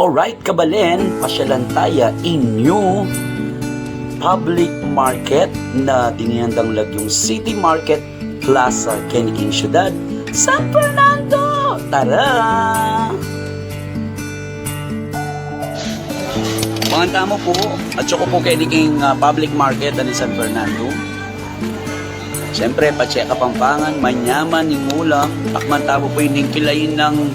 Alright, Kabalen, pasyalan tayo inyo public market na tinihindang lagyong City Market Plaza, Keniking Syudad, San Fernando! Tara! Mga tamo po, at saka po Keniking public market na San Fernando. Siyempre, Pacheca, Pampangan, Manyaman, Ningulang, takman tamo po yung kilayin ng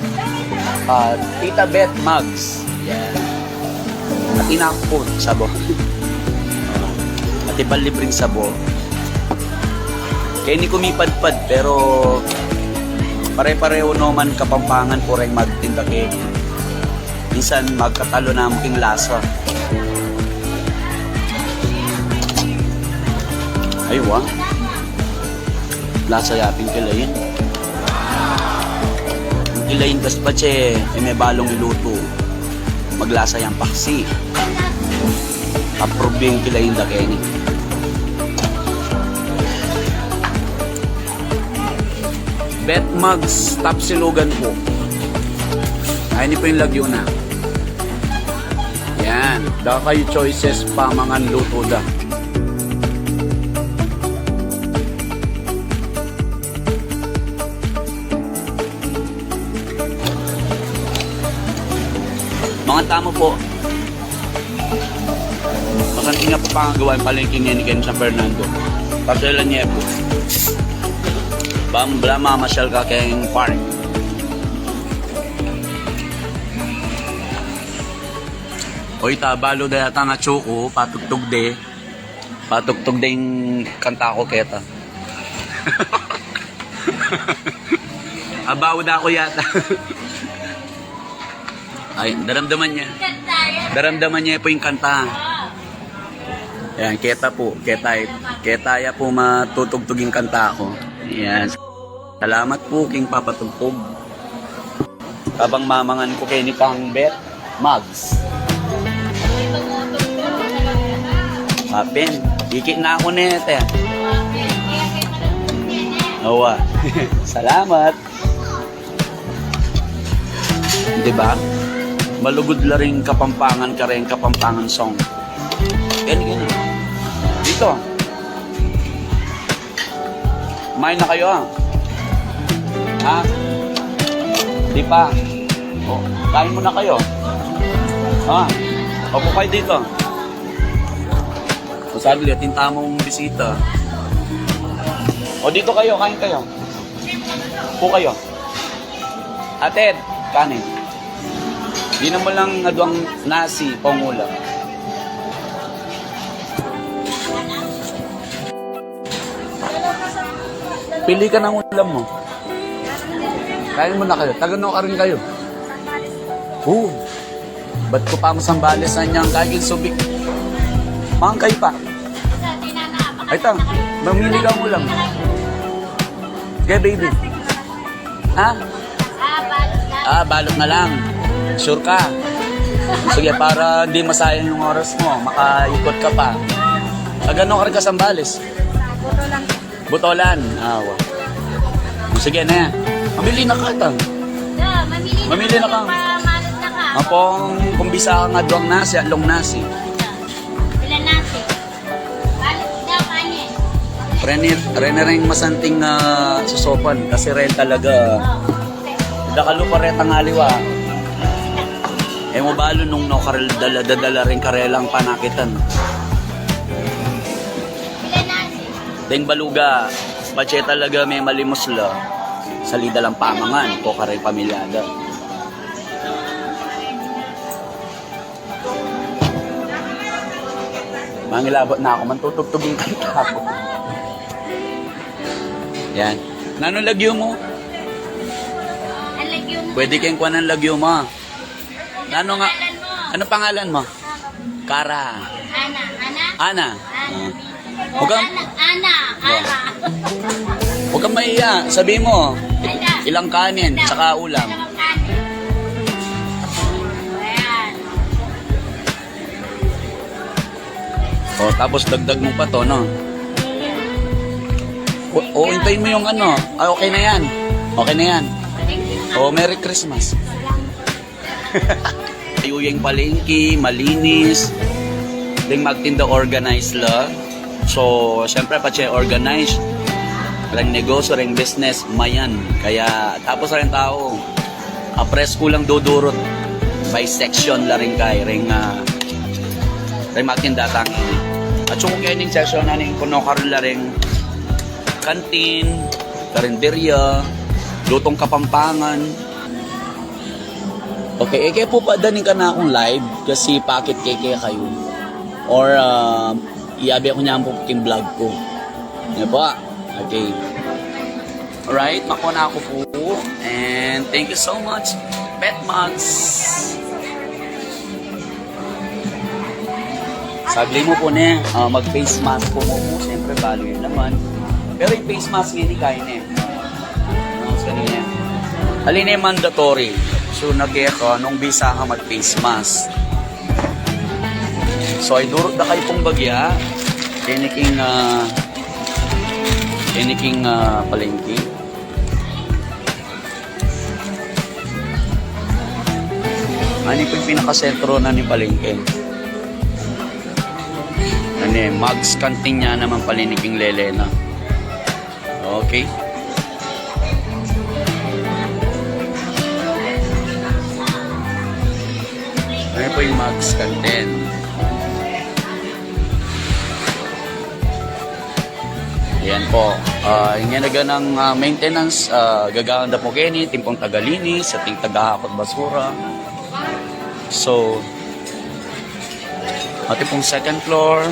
Tita Beth Mugs. Yan. At inakot, sabo. At ipalibring sabo. Kaya hindi kumipadpad, pero pare-pareho naman Kapampangan po rin magtinda kayo. Minsan magkatalo na muking lasa. Aywa. Lasa yaping kilayin. Ilayin tas pache, may balong iluto. Maglasa yung paksi. Approve yung kilayin da keni. Bet Mugs, top silugan po. Ay, hindi po yung lagyo na. Yan. Da kayo choices pa mga luto da. Mga tamo po, masanting na po pangagawa yung palengking niya ni Ken San Fernando. Pasyalan niya po. Bambla mamasyal ka kayong park. Oy, tabalo da yata nga choco, patugtog de. Patugtog de yung kanta ko keta. Abaw da ako yata. Ay, daramdaman niya. Daramdaman niya po yung kanta. Ayan, keta po. Ketaya po matutugtog yung kanta ko. Ayan. Salamat po king papatugtog. Habang mamangan ko kay ni Kang Bet Mugs. Papin, ikit na ako nete. Awa. Salamat. Diba? Malugod la rin Kapampangan ka rin, Kapampangan song. Ganyan. Dito. Kumain na kayo ah. Ha? Di pa. O, kain mo na kayo. Ha? Opo kayo dito. O sabi lihat, tinta mong bisita. O dito kayo, kain kayo. Po kayo. Ated, kanin. Di naman lang aduang nasi, pangulam. Pili ka ng ulam mo. Kain mo na kayo. Tagano ka rin kayo. Ba't ko pa ang Sambales na niyang kaging subik? Mangkay pa. Ay tang, mamili ka ng ulam. Kaya baby. Ha? Balot na lang. Sure ka? Sige, para hindi masayang yung oras mo, makaikot ka pa. Gano'n ka rin ka Sambales? Butolan. Butolan? Wow. Sige na. Mamili na ka, tang. Mamili na ka. Pamalot na ka. Apong kumbisa ka nga doang nasi, along nasi. Ilan nasi? Balot daw, kanin. Rene rin masanting susopan kasi rin talaga. Dakalu pa rin tangaliwa. Mo balo nung nokarel dala rin karelang panakitan. Deng baluga, pache talaga may malimos la. Salida lang pamangan, ko karel pamilyada. Mangilabot na ako, mantutugtog yung kanta ko. Yan. Nanong lagyo mo? Ang lagyo mo. Pwede kayong kuha ng lagyo mo. Ano nga? Ano pangalan mo? Kara. Ana. Huwag kang... Ana. Huwag kang maiya. Sabi mo, ilang kanin, saka ulam. O, tapos dagdag mo pa to, no? O, hintayin mo yung ano. Ay, okay na yan. Okay na yan. O, Merry Christmas. malayo yung palengke, malinis, ding magtinda organized la. So, syempre pa siya organized, ring negosyo, ring business, mayan. Kaya, tapos rin tao, press ko lang dudurot by section la rin kay, ring magtinda tangin. At yung kaya section na rin, kuno karoon la rin kantin, karinderya, lutong kapampangan. Okay, kaya po padanin ka na akong live kasi pakit kaya kayo. Or iabi ako niya po yung vlog ko. Yan po. Okay. Alright, makuha na ako po. And thank you so much, Pet Mugs. Sagli mo po na mag-face mask po mo. Siyempre, balo yun naman. Pero yung face mask hindi kaya na kanina. Halina yung mandatory. So, nag-eko, nung bisa ka mag-face mask. So, ay durot na kayo pong bagya. Kiniking palengke. Ano po yung pinakasentro na ni palengke? Ano eh, Mugs Canteen niya naman paliniking Lelena. Okay. Ano po yung Mugs Canteen? Yan po. Yung naga ng maintenance, gagawin po kayo ni, timpong tagalinis, sa ting tagahakot basura. So, ati pong second floor.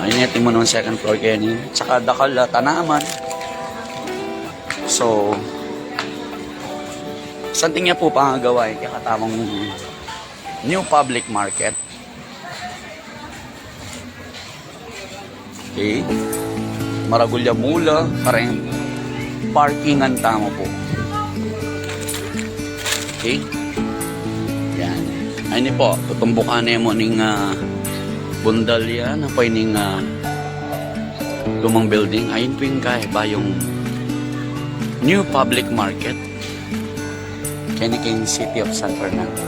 Initin mo naman second floor kayo ni. Tsaka dakal tanaman. So, something niya po pangagawa kaya katamang new public market. Okay. Maragulya mula, parang parkingan tamo po. Okay. Yan. Ayun po, tutumbukan na mo ning bundal yan, na po yung lumang building. Ayun po yung kaya ba yung new public market. Kiniking City of San Fernando.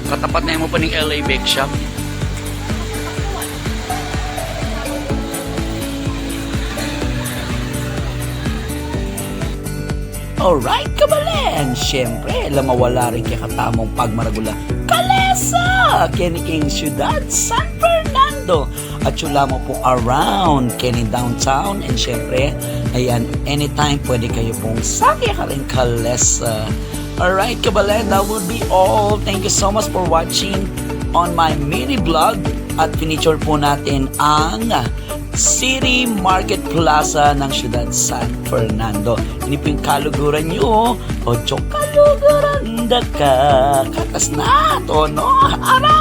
Katapat na mo pa ng LA Bake Shop. Alright, kabalen! Siyempre, mawala rin kaya katamong pagmaragula. Kalesa! Kiniking Ciudad San Fernando. At yun mo po around Kenny Downtown. And siyempre, ayan, anytime pwede kayo pong sakya ka rin Kalesa. Alright, kabalen, that will be all. Thank you so much for watching on my mini vlog. At finiture po natin ang City Market Plaza ng Ciudad San Fernando. Ini po yung kaluguran nyo. Ocho kaluguran da ka. Katas na to, no? Aray!